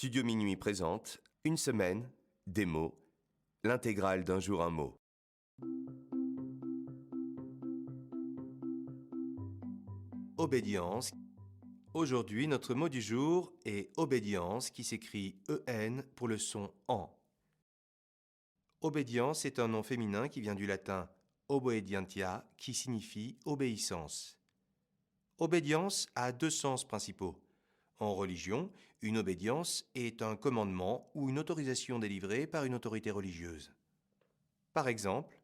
Studio Minuit présente Une semaine, des mots, l'intégrale d'un jour un mot. Obédience. Aujourd'hui, notre mot du jour est obédience qui s'écrit EN pour le son en. Obédience est un nom féminin qui vient du latin obedientia qui signifie obéissance. Obédience a deux sens principaux. En religion, une obédience est un commandement ou une autorisation délivrée par une autorité religieuse. Par exemple,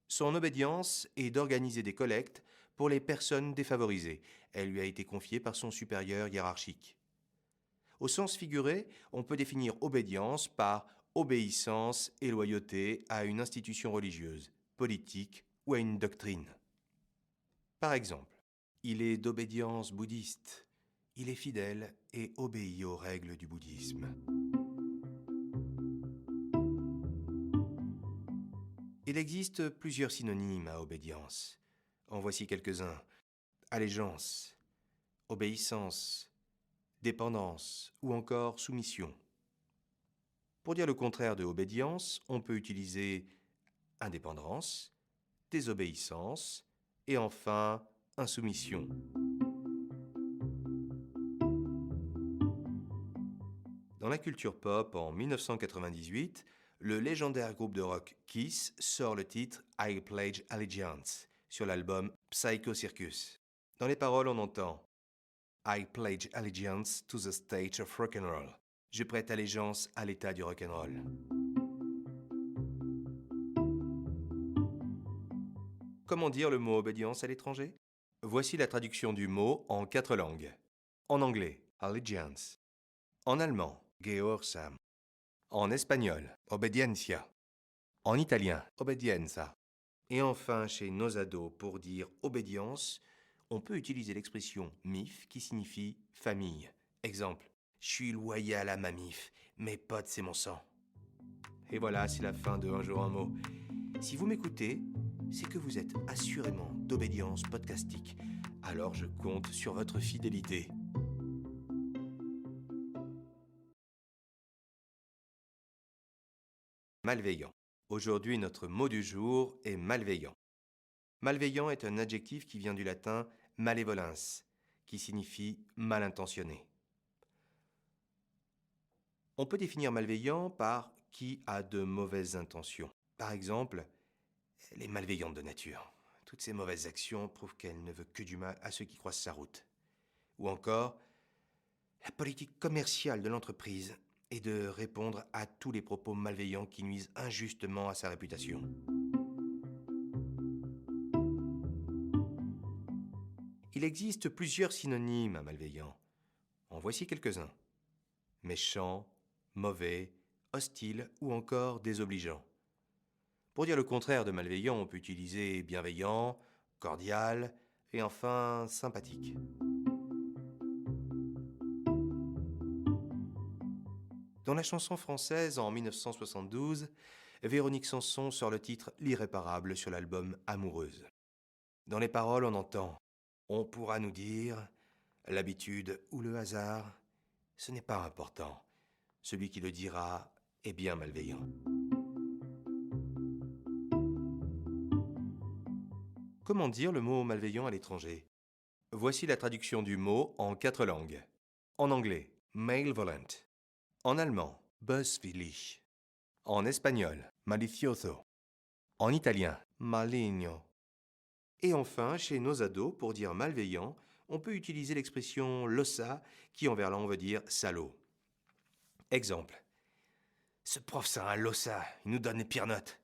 son obédience est d'organiser des collectes pour les personnes défavorisées. Elle lui a été confiée par son supérieur hiérarchique. Au sens figuré, on peut définir obédience par obéissance et loyauté à une institution religieuse, politique ou à une doctrine. Par exemple, il est d'obédience bouddhiste. Il est fidèle et obéit aux règles du bouddhisme. Il existe plusieurs synonymes à obédience. En voici quelques-uns. Allégeance, obéissance, dépendance ou encore soumission. Pour dire le contraire de obédience, on peut utiliser indépendance, désobéissance et enfin insoumission. Dans la culture pop, en 1998, le légendaire groupe de rock Kiss sort le titre I Pledge Allegiance sur l'album Psycho Circus. Dans les paroles, on entend I pledge allegiance to the state of rock'n'roll. Je prête allégeance à l'état du rock'n'roll. Comment dire le mot obédience à l'étranger? Voici la traduction du mot en 4 langues. En anglais, allegiance. En allemand, Gehorsam. En espagnol, obediencia. En italien, obbedienza. Et enfin, chez nos ados, pour dire obédience, on peut utiliser l'expression MIF qui signifie famille. Exemple, je suis loyal à ma MIF, mes potes c'est mon sang. Et voilà, c'est la fin de Un jour un mot. Si vous m'écoutez, c'est que vous êtes assurément d'obédience podcastique. Alors je compte sur votre fidélité. Malveillant. Aujourd'hui, notre mot du jour est malveillant. Malveillant est un adjectif qui vient du latin malevolens, qui signifie mal intentionné. On peut définir malveillant par qui a de mauvaises intentions. Par exemple, elle est malveillante de nature. Toutes ses mauvaises actions prouvent qu'elle ne veut que du mal à ceux qui croisent sa route. Ou encore, la politique commerciale de l'entreprise est de répondre à tous les propos malveillants qui nuisent injustement à sa réputation. Il existe plusieurs synonymes à malveillant. En voici quelques-uns. Méchant, mauvais, hostile ou encore désobligeant. Pour dire le contraire de malveillant, on peut utiliser bienveillant, cordial et enfin sympathique. Dans la chanson française en 1972, Véronique Sanson sort le titre L'Irréparable sur l'album Amoureuse. Dans les paroles, on entend « On pourra nous dire, l'habitude ou le hasard, ce n'est pas important. Celui qui le dira est bien malveillant. » Comment dire le mot malveillant à l'étranger? Voici la traduction du mot en 4 langues. En anglais, malevolent. En allemand, böswillig. En espagnol, malicioso. En italien, maligno. Et enfin, chez nos ados, pour dire malveillant, on peut utiliser l'expression lossa, qui en verlan veut dire salaud. Exemple. Ce prof, c'est un lossa, il nous donne les pires notes.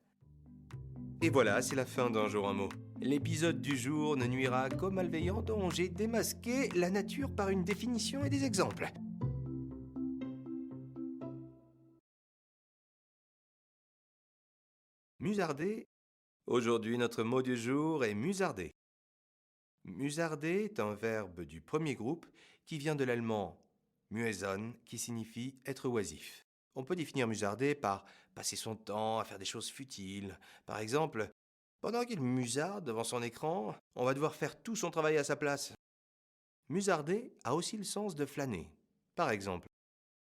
Et voilà, c'est la fin d'Un jour un mot. L'épisode du jour ne nuira qu'aux malveillants dont j'ai démasqué la nature par une définition et des exemples. Musarder. Aujourd'hui, notre mot du jour est musarder. Musarder est un verbe du premier groupe qui vient de l'allemand mueson, qui signifie être oisif. On peut définir musarder par passer son temps à faire des choses futiles. Par exemple, pendant qu'il musarde devant son écran, on va devoir faire tout son travail à sa place. Musarder a aussi le sens de flâner. Par exemple,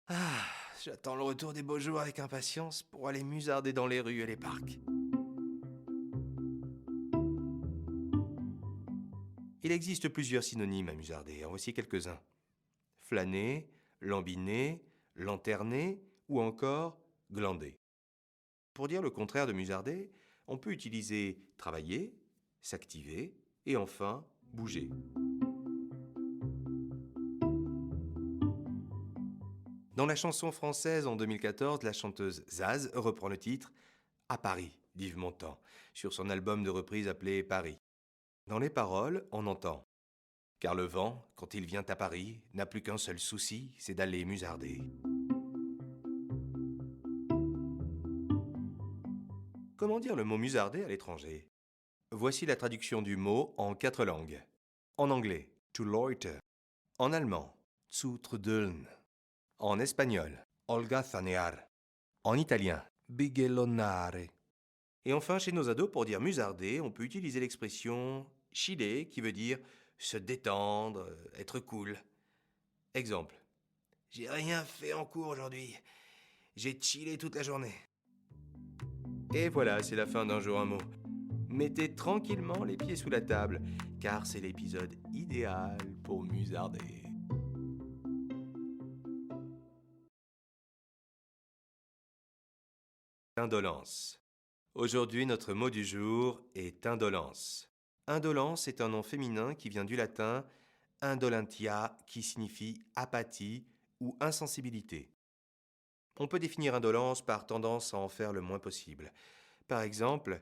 ah, j'attends le retour des beaux jours avec impatience pour aller musarder dans les rues et les parcs. Il existe plusieurs synonymes à musarder, en voici quelques-uns. Flâner, lambiner, lanterner ou encore glander. Pour dire le contraire de musarder, on peut utiliser travailler, s'activer et enfin bouger. Dans la chanson française en 2014, la chanteuse Zaz reprend le titre À Paris d'Yves Montand sur son album de reprise appelé Paris. Dans les paroles, on entend Car le vent, quand il vient à Paris, n'a plus qu'un seul souci, c'est d'aller musarder. Comment dire le mot musarder à l'étranger? Voici la traduction du mot en 4 langues. En anglais, to loiter. En allemand, zu trudeln. En espagnol, holgazanear. En italien, bigelonare. Et enfin, chez nos ados, pour dire musarder, on peut utiliser l'expression chiller qui veut dire se détendre, être cool. Exemple. J'ai rien fait en cours aujourd'hui. J'ai chillé toute la journée. Et voilà, c'est la fin d'un jour un mot. Mettez tranquillement les pieds sous la table, car c'est l'épisode idéal pour musarder. Indolence. Aujourd'hui, notre mot du jour est indolence. Indolence est un nom féminin qui vient du latin indolentia, qui signifie apathie ou insensibilité. On peut définir indolence par tendance à en faire le moins possible. Par exemple,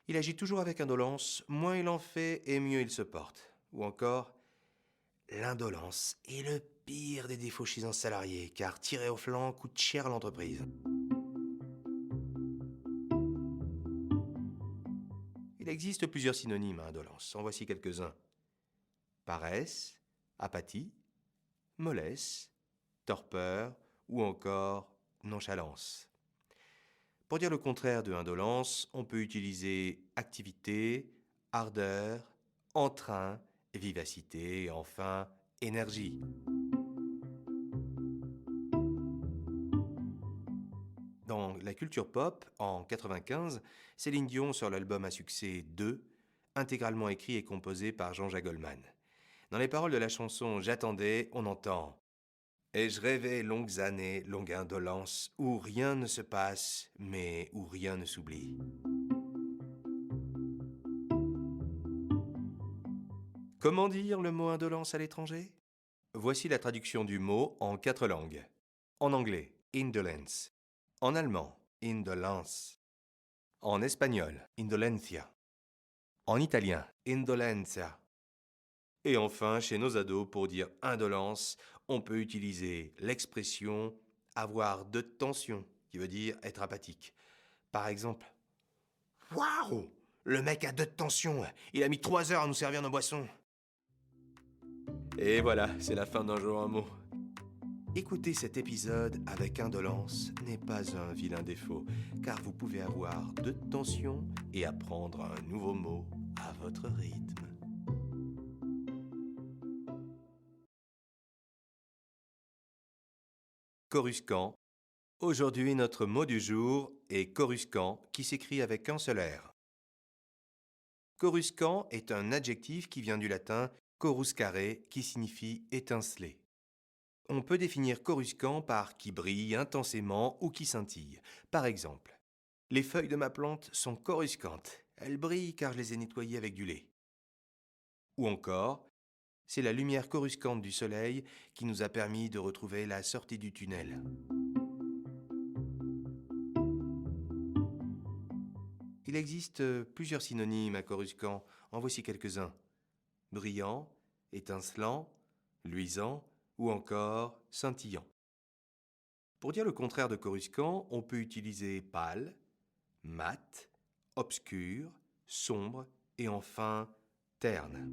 il agit toujours avec indolence, moins il en fait et mieux il se porte. Ou encore, l'indolence est le pire des défauts chez un salarié, car tirer au flanc coûte cher à l'entreprise. Il existe plusieurs synonymes à indolence, en voici quelques-uns. Paresse, apathie, mollesse, torpeur ou encore nonchalance. Pour dire le contraire de indolence, on peut utiliser activité, ardeur, entrain, vivacité et enfin énergie. Dans la culture pop, en 1995, Céline Dion sort l'album à succès 2, intégralement écrit et composé par Jean-Jacques Goldman. Dans les paroles de la chanson J'attendais, on entend Et je rêvais longues années, longue indolence, où rien ne se passe, mais où rien ne s'oublie. Comment dire le mot indolence à l'étranger? Voici la traduction du mot en 4 langues. En anglais, indolence. En allemand, indolence. En espagnol, indolencia. En italien, indolenza. Et enfin, chez nos ados, pour dire indolence, on peut utiliser l'expression avoir de tension, qui veut dire être apathique. Par exemple, waouh! Le mec a 2 de tension, il a mis 3 heures à nous servir nos boissons. Et voilà, c'est la fin d'un jour un mot. Écouter cet épisode avec indolence n'est pas un vilain défaut, car vous pouvez avoir 2 de tension et apprendre un nouveau mot à votre rythme. Coruscant. Aujourd'hui, notre mot du jour est coruscant, qui s'écrit avec un seul R. Coruscant est un adjectif qui vient du latin coruscare, qui signifie étinceler. On peut définir coruscant par qui brille intensément ou qui scintille. Par exemple, les feuilles de ma plante sont coruscantes. Elles brillent car je les ai nettoyées avec du lait. Ou encore, c'est la lumière coruscante du soleil qui nous a permis de retrouver la sortie du tunnel. Il existe plusieurs synonymes à coruscant, en voici quelques-uns. Brillant, étincelant, luisant ou encore scintillant. Pour dire le contraire de coruscant, on peut utiliser pâle, mat, obscur, sombre et enfin terne.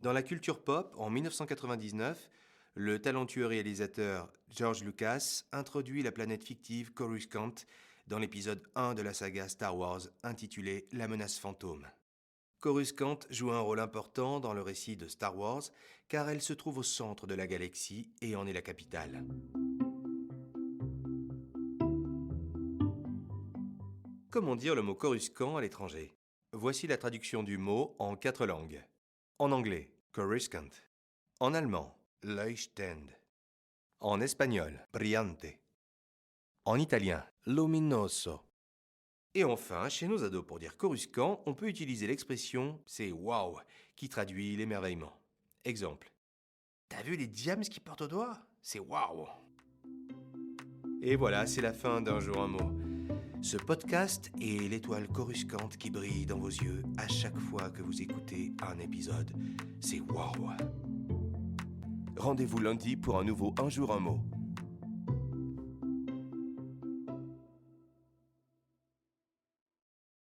Dans la culture pop, en 1999, le talentueux réalisateur George Lucas introduit la planète fictive Coruscant dans l'épisode 1 de la saga Star Wars intitulé La menace fantôme. Coruscant joue un rôle important dans le récit de Star Wars car elle se trouve au centre de la galaxie et en est la capitale. Comment dire le mot Coruscant à l'étranger? Voici la traduction du mot en 4 langues. En anglais, Coruscant. En allemand, Leuchtend. En espagnol, brillante. En italien, luminoso. Et enfin, chez nos ados, pour dire Coruscant, on peut utiliser l'expression « c'est waouh » qui traduit l'émerveillement. Exemple. T'as vu les diams qu'ils portent au doigt? C'est waouh! Et voilà, c'est la fin d'Un jour un mot. Ce podcast est l'étoile coruscante qui brille dans vos yeux à chaque fois que vous écoutez un épisode. C'est waouh! Rendez-vous lundi pour un nouveau Un jour un mot.